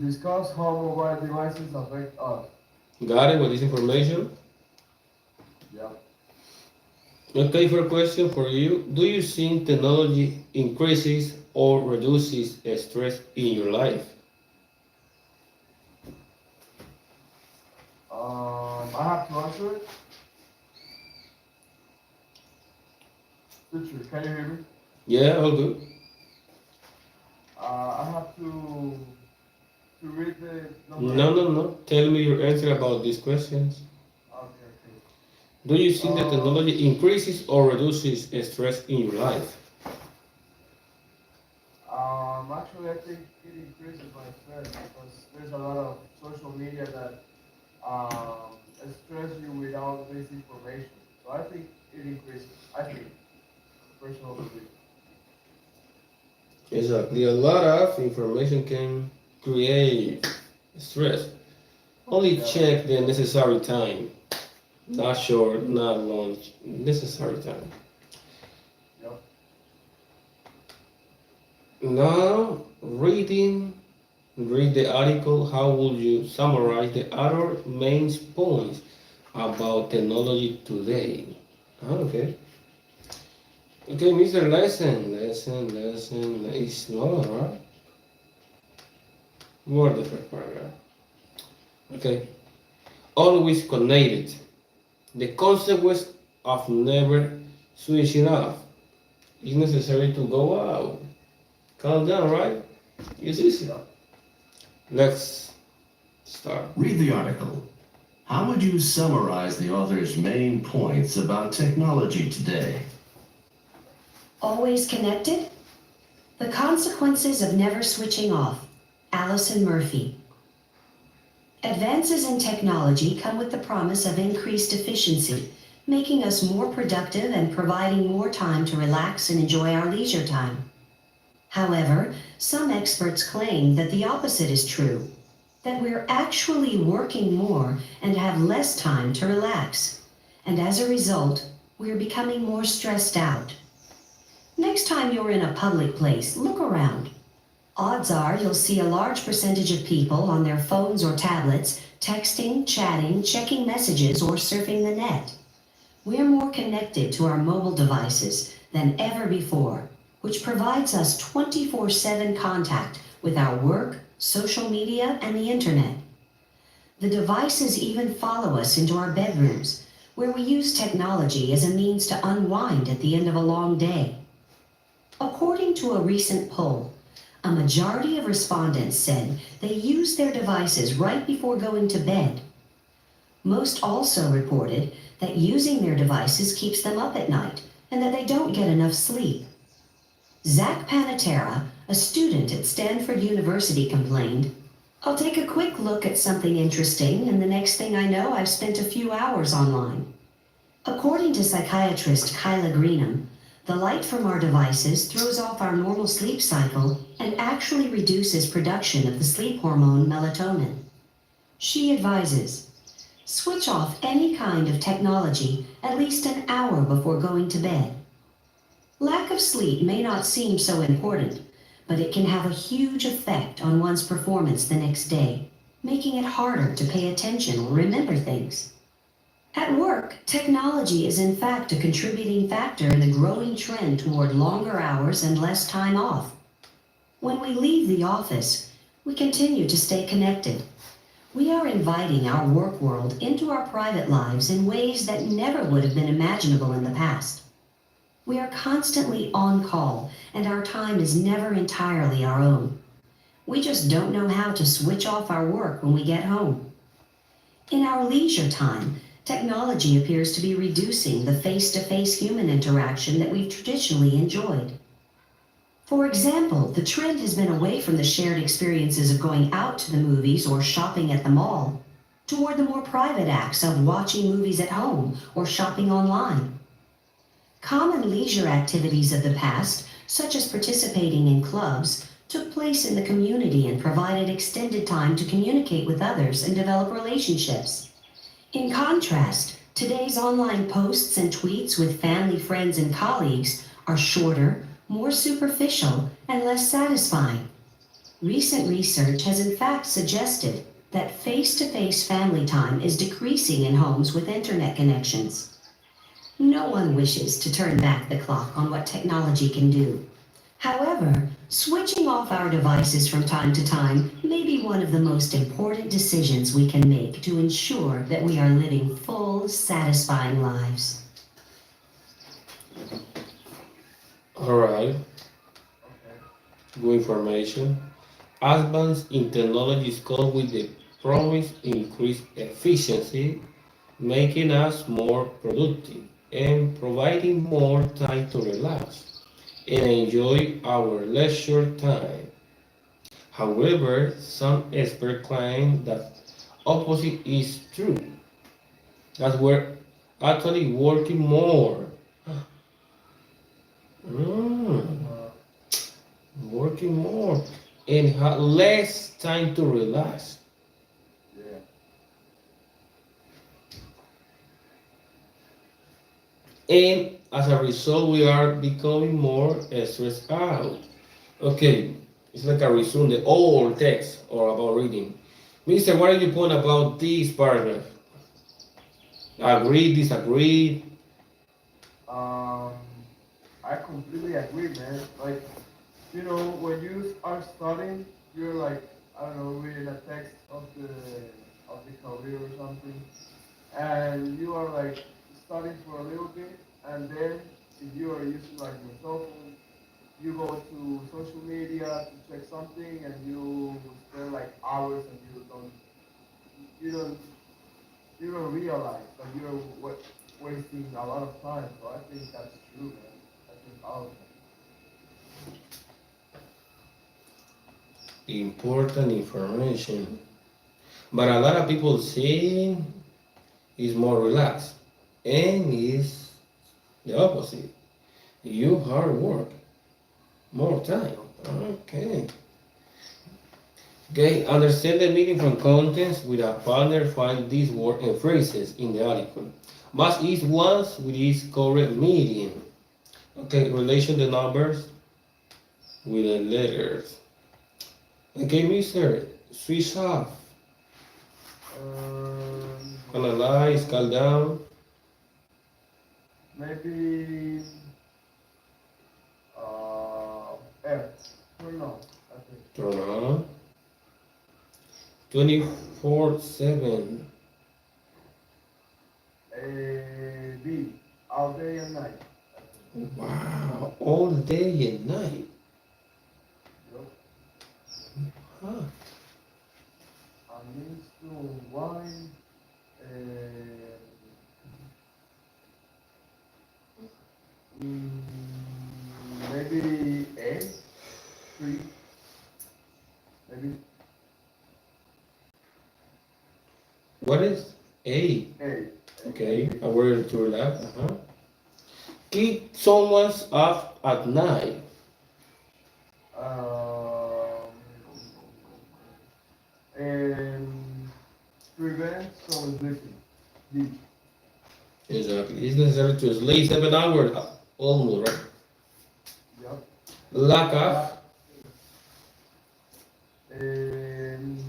Discuss how mobile devices affect us. Got it with this information? Yeah. Okay, for a question for you. Do you think technology increases or reduces stress in your life? I have to answer it. Richard, can you hear me? Yeah, all good. I have to read the number. No, no, no. Tell me your answer about these questions. Okay, okay. Do you think that Um, technology increases or reduces stress in your life? Actually, I think it increases my stress because there's a lot of social media that stress you without misinformation. So I think it increases. I think, personal belief. Exactly. A lot of information can create stress. Only Yeah. check the necessary time. Not short, not long. Necessary time. Yep. Now, read the article. How would you summarize the other main points about technology today? Okay. Okay, Mr. Lesson. It's not right. Word the first paragraph. Okay. Always connected. The consequence of never switching off. It's necessary to go out. Calm down, right? It's easy. Yep. Let's start. Read the article. How would you summarize the author's main points about technology today? Always connected? The consequences of never switching off. Allison Murphy. Advances in technology come with the promise of increased efficiency, making us more productive and providing more time to relax and enjoy our leisure time. However, some experts claim that the opposite is true, that we're actually working more and have less time to relax, and as a result, we're becoming more stressed out. Next time you're in a public place, look around. Odds are you'll see a large percentage of people on their phones or tablets, texting, chatting, checking messages, or surfing the net. We're more connected to our mobile devices than ever before, which provides us 24/7 contact with our work, social media, and the internet. The devices even follow us into our bedrooms, where we use technology as a means to unwind at the end of a long day. According to a recent poll, a majority of respondents said they use their devices right before going to bed. Most also reported that using their devices keeps them up at night and that they don't get enough sleep. Zach Panatera, a student at Stanford University, complained, "I'll take a quick look at something interesting, and the next thing I know, I've spent a few hours online." According to psychiatrist Kyla Greenham, the light from our devices throws off our normal sleep cycle and actually reduces production of the sleep hormone melatonin. She advises, switch off any kind of technology at least an hour before going to bed. Lack of sleep may not seem so important, but it can have a huge effect on one's performance the next day, making it harder to pay attention or remember things. At work, technology is in fact a contributing factor in the growing trend toward longer hours and less time off. When we leave the office, we continue to stay connected. We are inviting our work world into our private lives in ways that never would have been imaginable in the past. We are constantly on call, and our time is never entirely our own. We just don't know how to switch off our work when we get home. In our leisure time, technology appears to be reducing the face-to-face human interaction that we've traditionally enjoyed. For example, the trend has been away from the shared experiences of going out to the movies or shopping at the mall, toward the more private acts of watching movies at home or shopping online. Common leisure activities of the past, such as participating in clubs, took place in the community and provided extended time to communicate with others and develop relationships. In contrast, today's online posts and tweets with family, friends, and colleagues are shorter, more superficial, and less satisfying. Recent research has in fact suggested that face-to-face family time is decreasing in homes with internet connections. No one wishes to turn back the clock on what technology can do. However, switching off our devices from time to time may be one of the most important decisions we can make to ensure that we are living full, satisfying lives. All right, Okay. good information. Advances in technologies come with the promise increased efficiency, making us more productive and providing more time to relax and enjoy our leisure time. However, some experts claim that opposite is true, that we're actually working more. Mm, Uh, working more and have less time to relax. yeah. And as a result, we are becoming more stressed out. Okay, it's like a resume the old text or about reading. Mister, what are your point about this paragraph? Agree, disagree? Um, I completely agree, man. Like, when you are studying, you're like, I don't know, reading a text of the career or something, and you are like studying for a little bit, and then if you are using like your cell phone, you go to social media to check something, and you spend like hours, and you don't you don't realize that you're wasting a lot of time. So I think that's true, man. I think all of Important information. But a lot of people say is more relaxed and is the opposite. You hard work, more time. Okay. Okay, understand the meaning from contents with a partner, find these words and phrases in the article. Must is once with its correct meaning. Okay, relation the numbers with the letters. Okay, mister, switch off. Analyze, calm down. maybe F. Turn on. I think Turn on. 24/7. B. All day and night. I think. Wow, all day and night. Yup. Huh. I need to unwind. And mm, maybe A. 3. Maybe What is A? A. Okay, a word to relax. Keep someone's up at night. Um, and prevent from sleeping. D. Exactly. It's necessary to sleep 7 hours almost, right? Yup. Lack of. And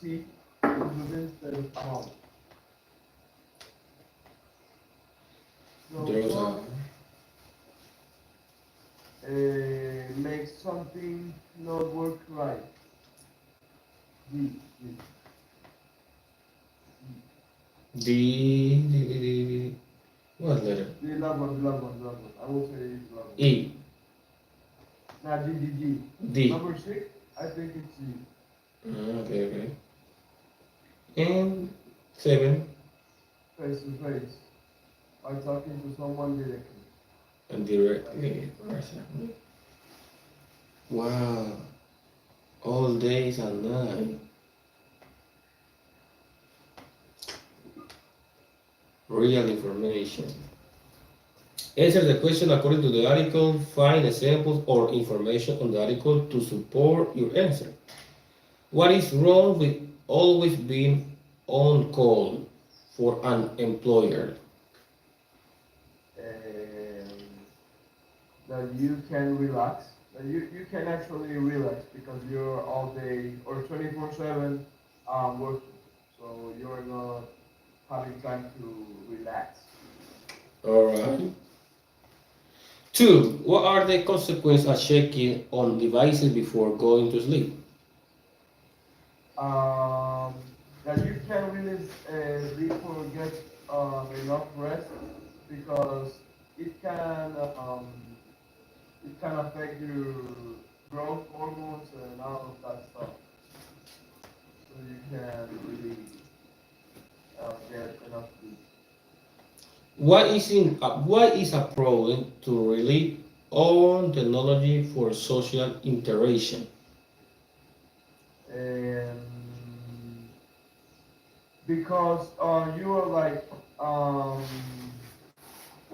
T. Implement self-harm. There's a. So, make something not work right. D. D. D. What letter? The last one, the last one, the last one. I will say it's the last one. E. Now D, D, D. D. Number 6, I think it's D. Okay, okay. And 7. Face to face. By talking to someone directly. And directly. Wow. All days and night. Real information. Answer the question according to the article. Find examples or information on the article to support your answer. What is wrong with always being on call for an employer? And that you can relax You can actually relax because you're all day or 24/7 working, so you're not having time to relax. All right. Two, what are the consequences of checking on devices before going to sleep? Um, that you can really sleep or get enough rest because it can um, it can affect your growth hormones and all of that stuff. So you can really get enough sleep. What is a problem to rely on technology for social interaction? And because you are like I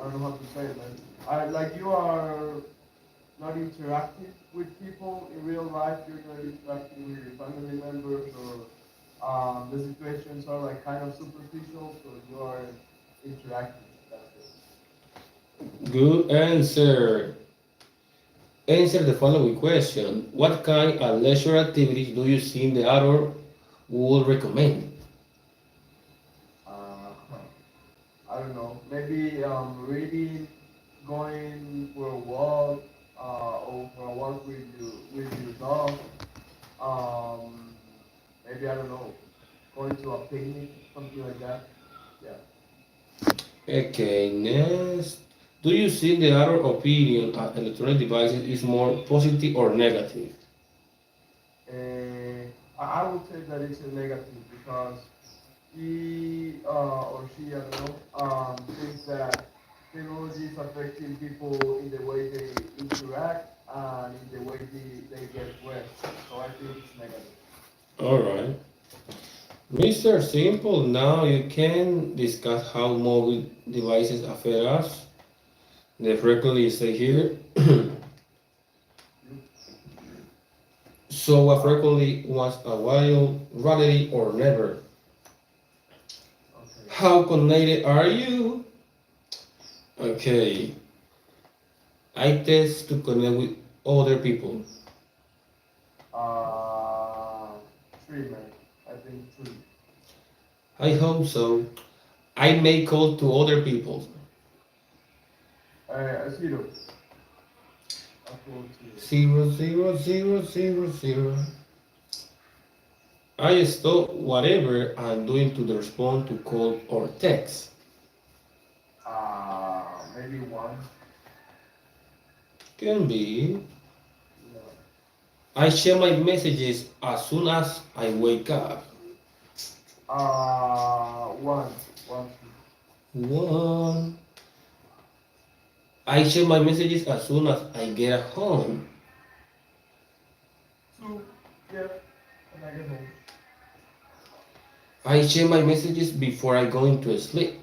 don't know how to say it, man. Like you are not interacting with people in real life. You're not interacting with your family members, or the situations are like kind of superficial, so you are interacting. That's it. Good answer. Answer the following question. What kind of leisure activities do you think the author would recommend? Huh. I don't know. Maybe reading, going for a walk, or for a walk with your dog. Um, Maybe I don't know, going to a picnic, something like that. Yeah. Okay, next. Do you think the author opinion of electronic devices is more positive or negative? I would say that it's a negative because he or she, I don't know, thinks that technology is affecting people in the way they interact and in the way they get rest. So I think it's negative. All right. Mr. Simple, now you can discuss how mobile devices affect us. The frequently say here. You, So what frequently once a while, rarely or never. okay. How connected are you? Okay. I test to connect with other people. Uh, Three, man. I think three. I hope so. I may call to other people. Zero. I put zero. Zero, zero, zero, zero, zero. I stop whatever I'm doing to respond to call or text. Maybe one. Can be. Yeah. I check my messages as soon as I wake up. One. One. One. I check my messages as soon as I get home. Two. Yeah. And I get home. I check my messages before I go into sleep.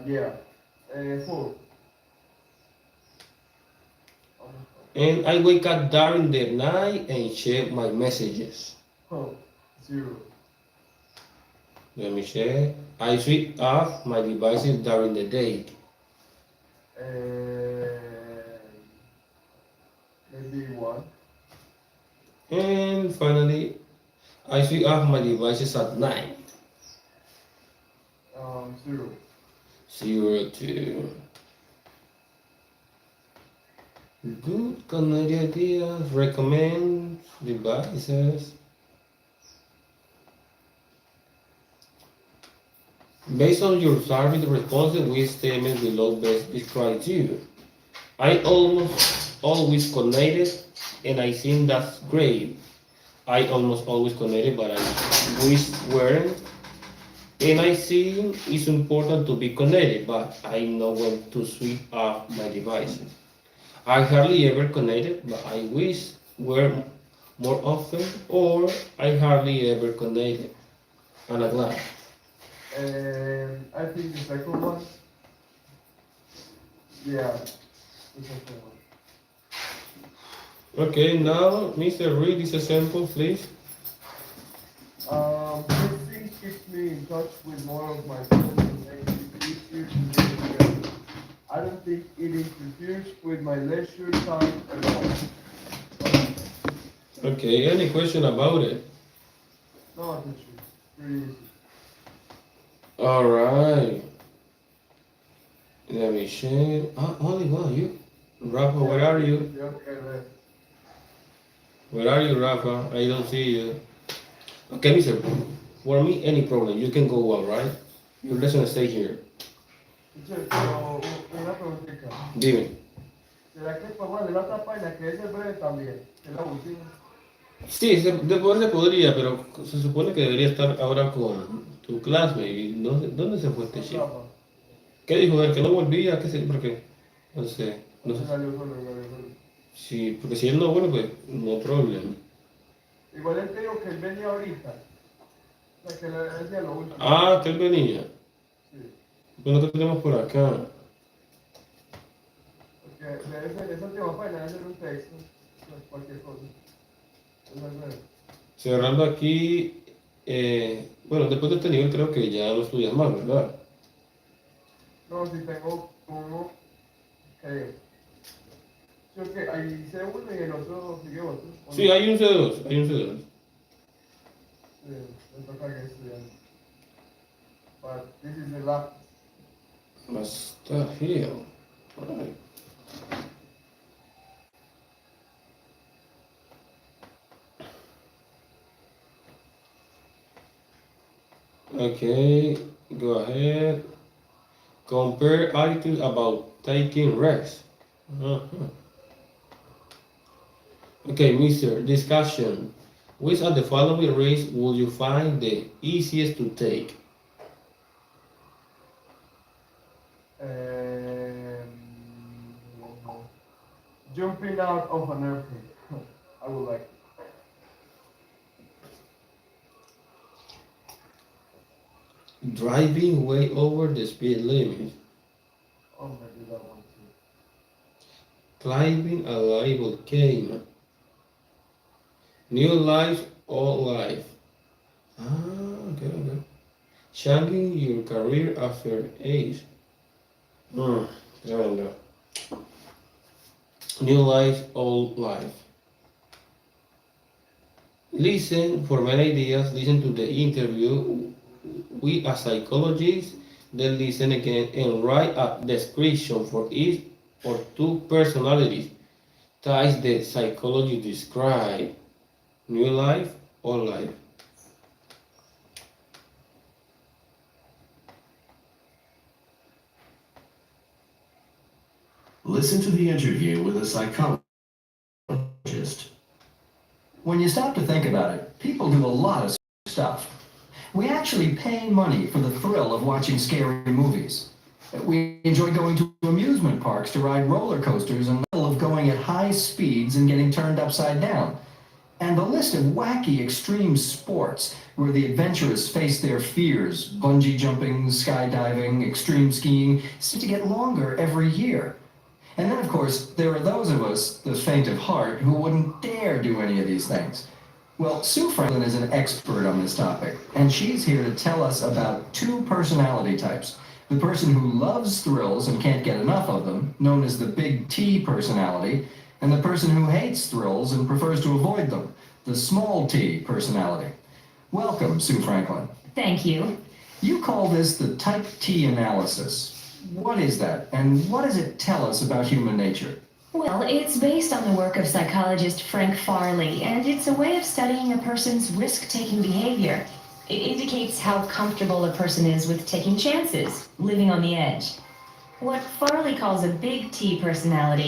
Yeah. Four. Almost And I wake up during the night and check my messages. four. Oh, zero. Let me check. I switch off my devices during the day. And maybe one. And finally, I switch off my devices at night. Zero. Zero two. Good Canary ideas. Recommend devices. Based on your survey responses, which statement below best describes you? I almost always connected, and I think that's great. I almost always connected, but I wish weren't. And I think it's important to be connected, but I know when to switch off my devices. I hardly ever connected, but I wish were more often, or I hardly ever connected. And I'm glad. And I think the second one. Yeah. The second one. Okay, now, Mr. Reed, this example, please. This thing keeps me in touch with more of my friends and makes it easier to live together. I don't think it interferes with my leisure time at all. Okay, any question about it? No, teacher. Pretty easy. All right. Let me check. Only one, you. Rafa, where are you? Yeah, okay, left. Where are you, Rafa? I don't see you. Okay, mister. For me, any problem. You can go out, right? Your lesson stay here. Teacher, pero una preguntita. Dime. ¿Será que podemos hacer la otra página que es el breve también? Que es la última. Sí, de poder se podría, pero se supone que debería estar ahora con tu clase. ¿Y dónde se fue este chico? Rafa. ¿Qué dijo él? ¿Que no volvía? ¿Qué sé? ¿Por qué? No sé. No sé. Salió solo, salió solo. Sí, porque si él no vuelve, pues no problema. Igual él te dijo que él venía ahorita. O sea, que él decía lo último. Ah, que él venía. Sí. Bueno, ¿qué tenemos por acá? Porque esa última página debe ser un texto. Pues cualquier cosa. Es más breve. Cerrando aquí, bueno, después de este nivel creo que ya no estudias más, ¿verdad? No, si tengo uno, creo. Creo que ahí hice uno y el otro sigue otro. ¿O Sí, no? hay un C2, hay un C2. Sí, me toca que estudiar. But this is the last. Hasta here. Alright. Okay, go ahead. Compare attitudes about taking rest. Uh-huh. Okay, Mr. Discussion. Which of the following risks would you find the easiest to take? Jumping out of an airplane. I would like. Driving way over the speed limit. Oh, maybe that one too. Climbing a live volcano. New life, old life. Okay. Changing your career after age. Tremendo. New life, old life. Listen for many ideas. Listen to the interview. We as psychologists then listen again and write a description for each or two personalities. Types the psychology describe. New life, old life. Listen to the interview with a psychologist. When you stop to think about it, people do a lot of stuff. We actually pay money for the thrill of watching scary movies. We enjoy going to amusement parks to ride roller coasters and the thrill of going at high speeds and getting turned upside down. And the list of wacky extreme sports where the adventurous face their fears, bungee jumping, skydiving, extreme skiing, seems to get longer every year. And then, of course, there are those of us, the faint of heart, who wouldn't dare do any of these things. Well, Sue Franklin is an expert on this topic, and she's here to tell us about two personality types. The person who loves thrills and can't get enough of them, known as the big T personality, and the person who hates thrills and prefers to avoid them, the small T personality. Welcome, Sue Franklin. Thank you. You call this the type T analysis. What is that, and what does it tell us about human nature? Well, it's based on the work of psychologist Frank Farley, and it's a way of studying a person's risk-taking behavior. It indicates how comfortable a person is with taking chances, living on the edge. What Farley calls a big T personality